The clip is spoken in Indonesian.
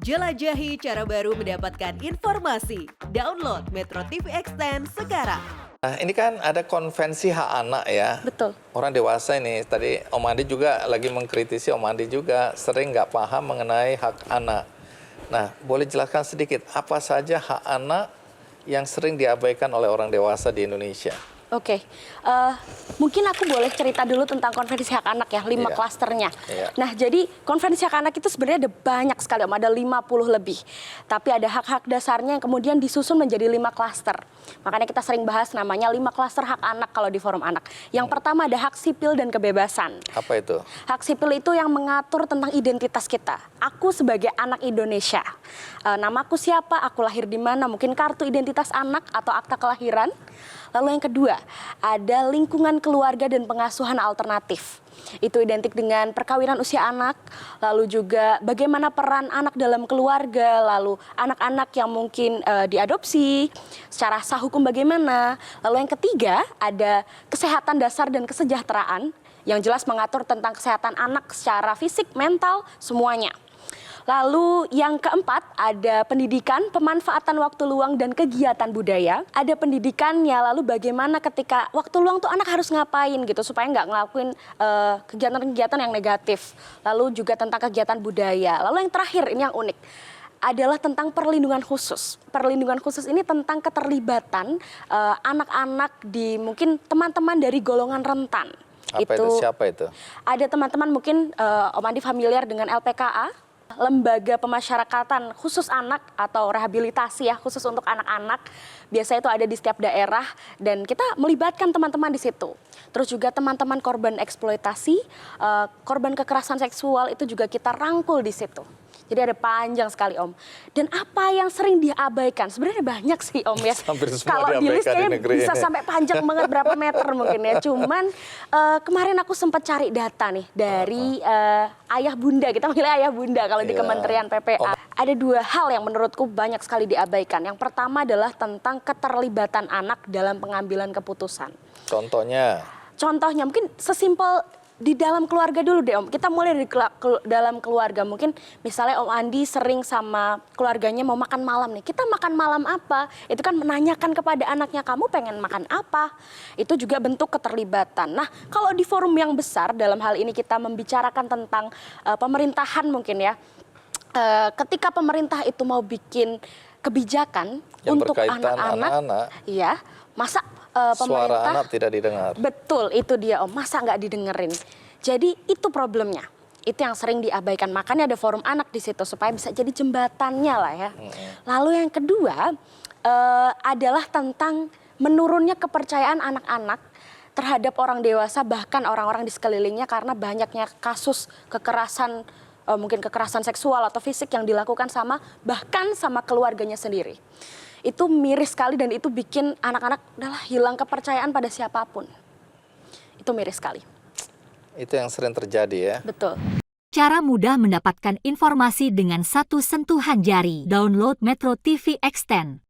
Jelajahi cara baru mendapatkan informasi. Download Metro TV Extend sekarang. Nah, ini kan ada konvensi hak anak ya. Betul. Orang dewasa ini, tadi Om Andi juga lagi mengkritisi, Om Andi juga sering nggak paham mengenai hak anak. Nah, boleh jelaskan sedikit, apa saja hak anak yang sering diabaikan oleh orang dewasa di Indonesia? Oke, mungkin aku boleh cerita dulu tentang konvensi hak anak ya, 5 Iya. klasternya. Iya. Nah, jadi konvensi hak anak itu sebenarnya ada banyak sekali, Om, ada 50 lebih. Tapi ada hak-hak dasarnya yang kemudian disusun menjadi 5 klaster. Makanya kita sering bahas namanya 5 klaster hak anak kalau di forum anak. Yang pertama ada hak sipil dan kebebasan. Apa itu? Hak sipil itu yang mengatur tentang identitas kita. Aku sebagai anak Indonesia, namaku siapa, aku lahir di mana, mungkin kartu identitas anak atau akta kelahiran. Lalu yang kedua, ada lingkungan keluarga dan pengasuhan alternatif. Itu identik dengan perkawinan usia anak, lalu juga bagaimana peran anak dalam keluarga, lalu anak-anak yang mungkin diadopsi, secara sah hukum bagaimana. Lalu yang ketiga, ada kesehatan dasar dan kesejahteraan, yang jelas mengatur tentang kesehatan anak secara fisik, mental, semuanya. Lalu yang keempat ada pendidikan, pemanfaatan waktu luang dan kegiatan budaya. Ada pendidikannya, lalu bagaimana ketika waktu luang tuh anak harus ngapain gitu supaya nggak ngelakuin kegiatan-kegiatan yang negatif. Lalu juga tentang kegiatan budaya. Lalu yang terakhir ini yang unik adalah tentang perlindungan khusus. Perlindungan khusus ini tentang keterlibatan anak-anak di mungkin teman-teman dari golongan rentan. Apa itu? Siapa itu? Ada teman-teman mungkin Om Andi familiar dengan LPKA. Lembaga pemasyarakatan khusus anak atau rehabilitasi ya khusus untuk anak-anak, biasanya itu ada di setiap daerah dan kita melibatkan teman-teman di situ. Terus juga teman-teman korban eksploitasi, korban kekerasan seksual itu juga kita rangkul di situ. Jadi ada panjang sekali, Om. Dan apa yang sering diabaikan? Sebenarnya banyak sih, Om ya. Kalau di list kayaknya bisa sampai panjang banget berapa meter mungkin ya. Cuman kemarin aku sempat cari data nih dari ayah bunda, kita panggil ayah bunda kalau di Kementerian PPA. Ada 2 hal yang menurutku banyak sekali diabaikan. Yang pertama adalah tentang keterlibatan anak dalam pengambilan keputusan. Contohnya? Contohnya mungkin sesimpel di dalam keluarga dulu deh, Om. Kita mulai dari dalam keluarga. Mungkin misalnya Om Andi sering sama keluarganya mau makan malam nih. Kita makan malam apa? Itu kan menanyakan kepada anaknya, kamu pengen makan apa? Itu juga bentuk keterlibatan. Nah, kalau di forum yang besar, dalam hal ini kita membicarakan tentang pemerintahan mungkin ya. Ketika pemerintah itu mau bikin kebijakan yang untuk berkaitan anak-anak, iya, masa suara anak tidak didengar. Betul, itu dia, Om. Masa nggak didengerin? Jadi itu problemnya. Itu yang sering diabaikan. Makanya ada forum anak di situ supaya bisa jadi jembatannya lah ya. Lalu yang kedua adalah tentang menurunnya kepercayaan anak-anak terhadap orang dewasa, bahkan orang-orang di sekelilingnya karena banyaknya kasus kekerasan, mungkin kekerasan seksual atau fisik yang dilakukan bahkan sama keluarganya sendiri. Itu miris sekali dan itu bikin anak-anak hilang kepercayaan pada siapapun. Itu miris sekali. Itu yang sering terjadi ya. Betul. Cara mudah mendapatkan informasi dengan satu sentuhan jari. Download Metro TV Extend.